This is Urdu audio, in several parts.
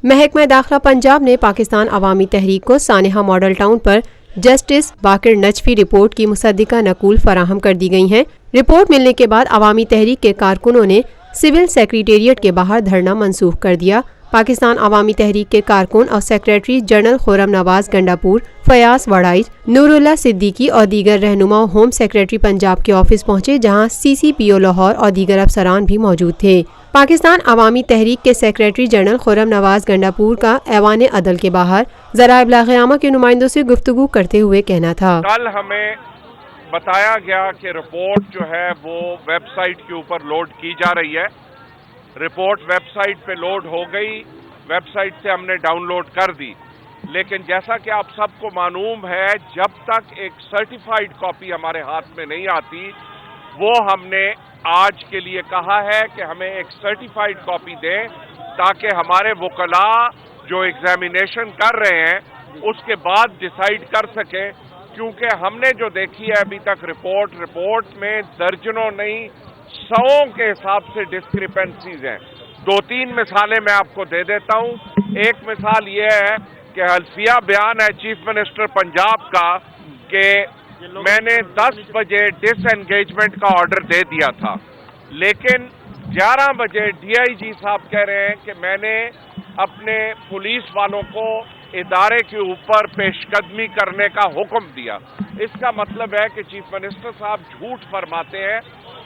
محکمہ داخلہ پنجاب نے پاکستان عوامی تحریک کو سانحہ ماڈل ٹاؤن پر جسٹس باقر نجفی رپورٹ کی مصدقہ نقول فراہم کر دی گئی ہیں۔ رپورٹ ملنے کے بعد عوامی تحریک کے کارکنوں نے سول سیکریٹریٹ کے باہر دھرنا منسوخ کر دیا۔ پاکستان عوامی تحریک کے کارکن اور سیکریٹری جنرل خرم نواز گنڈاپور، فیاض وڑائی، نور اللہ صدیقی اور دیگر رہنما ہوم سیکریٹری پنجاب کے آفس پہنچے، جہاں CCPO لاہور اور دیگر افسران بھی موجود تھے۔ پاکستان عوامی تحریک کے سیکریٹری جنرل خرم نواز گنڈاپور کا ایوان عدل کے باہر ذرائع ابلاغ عامہ کے نمائندوں سے گفتگو کرتے ہوئے کہنا تھا، کل ہمیں بتایا گیا کہ رپورٹ جو ہے وہ ویب سائٹ کے اوپر لوڈ کی جا رہی ہے۔ رپورٹ ویب سائٹ پہ لوڈ ہو گئی، ویب سائٹ سے ہم نے ڈاؤن لوڈ کر دی، لیکن جیسا کہ آپ سب کو معلوم ہے، جب تک ایک سرٹیفائیڈ کاپی ہمارے ہاتھ میں نہیں آتی، وہ ہم نے آج کے لیے کہا ہے کہ ہمیں ایک سرٹیفائیڈ کاپی دیں تاکہ ہمارے وکلاء جو ایگزامینیشن کر رہے ہیں اس کے بعد ڈیسائیڈ کر سکیں، کیونکہ ہم نے جو دیکھی ہے ابھی تک رپورٹ میں درجنوں نہیں سووں کے حساب سے ڈسکریپنسیز ہیں۔ 2-3 مثالیں میں آپ کو دے دیتا ہوں۔ ایک مثال یہ ہے کہ حلفیہ بیان ہے چیف منسٹر پنجاب کا کہ میں نے 10 بجے ڈس انگیجمنٹ کا آرڈر دے دیا تھا، لیکن 11 بجے DIG صاحب کہہ رہے ہیں کہ میں نے اپنے پولیس والوں کو ادارے کے اوپر پیش قدمی کرنے کا حکم دیا۔ اس کا مطلب ہے کہ چیف منسٹر صاحب جھوٹ فرماتے ہیں،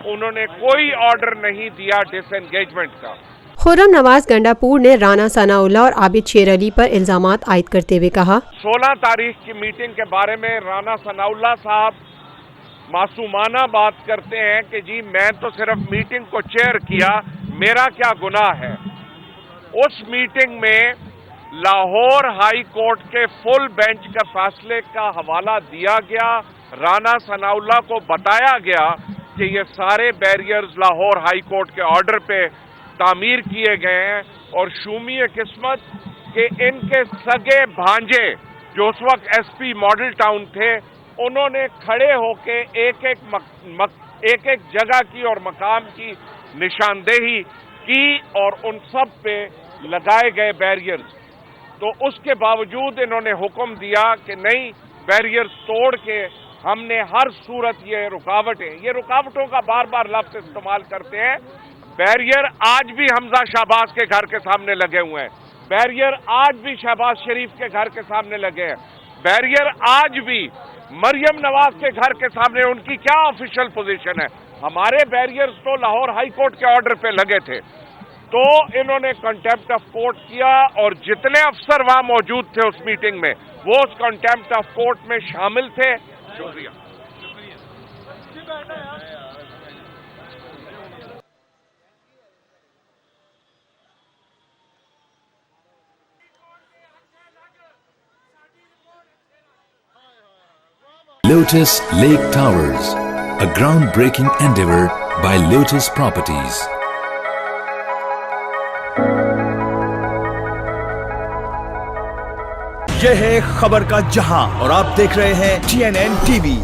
انہوں نے کوئی آرڈر نہیں دیا ڈس انگیجمنٹ کا۔ خرم نواز گنڈاپور نے رانا ثناء اللہ اور عابد شیر علی پر الزامات عائد کرتے ہوئے کہا، 16 تاریخ کی میٹنگ کے بارے میں رانا ثناء اللہ صاحب معصومانہ بات کرتے ہیں کہ جی میں تو صرف میٹنگ کو چیئر کیا، میرا کیا گناہ ہے۔ اس میٹنگ میں لاہور ہائی کورٹ کے فل بینچ کا فیصلے کا حوالہ دیا گیا، رانا ثناء اللہ کو بتایا گیا کہ یہ سارے بیریئرز لاہور ہائی کورٹ کے آرڈر پہ تعمیر کیے گئے ہیں، اور شومی قسمت کہ ان کے سگے بھانجے جو اس وقت SP ماڈل ٹاؤن تھے، انہوں نے کھڑے ہو کے ایک ایک جگہ کی اور مقام کی نشاندہی کی اور ان سب پہ لگائے گئے بیریئرز۔ تو اس کے باوجود انہوں نے حکم دیا کہ نہیں، بیریئرز توڑ کے ہم نے ہر صورت یہ رکاوٹوں کا بار بار لفظ استعمال کرتے ہیں۔ بیریئر آج بھی حمزہ شہباز کے گھر کے سامنے لگے ہوئے ہیں، بیریئر آج بھی شہباز شریف کے گھر کے سامنے لگے ہیں، بیریئر آج بھی مریم نواز کے گھر کے سامنے۔ ان کی کیا آفیشل پوزیشن ہے؟ ہمارے بیریئرز تو لاہور ہائی کورٹ کے آرڈر پہ لگے تھے۔ تو انہوں نے کنٹیمپٹ آف کورٹ کیا، اور جتنے افسر وہاں موجود تھے اس میٹنگ میں وہ اس کنٹیمپٹ آف کورٹ میں شامل تھے۔ شکریہ۔ Lotus Lake Towers, a groundbreaking endeavor by Lotus Properties. یہ ہے خبر کا جہاں اور آپ دیکھ رہے ہیں TNN TV۔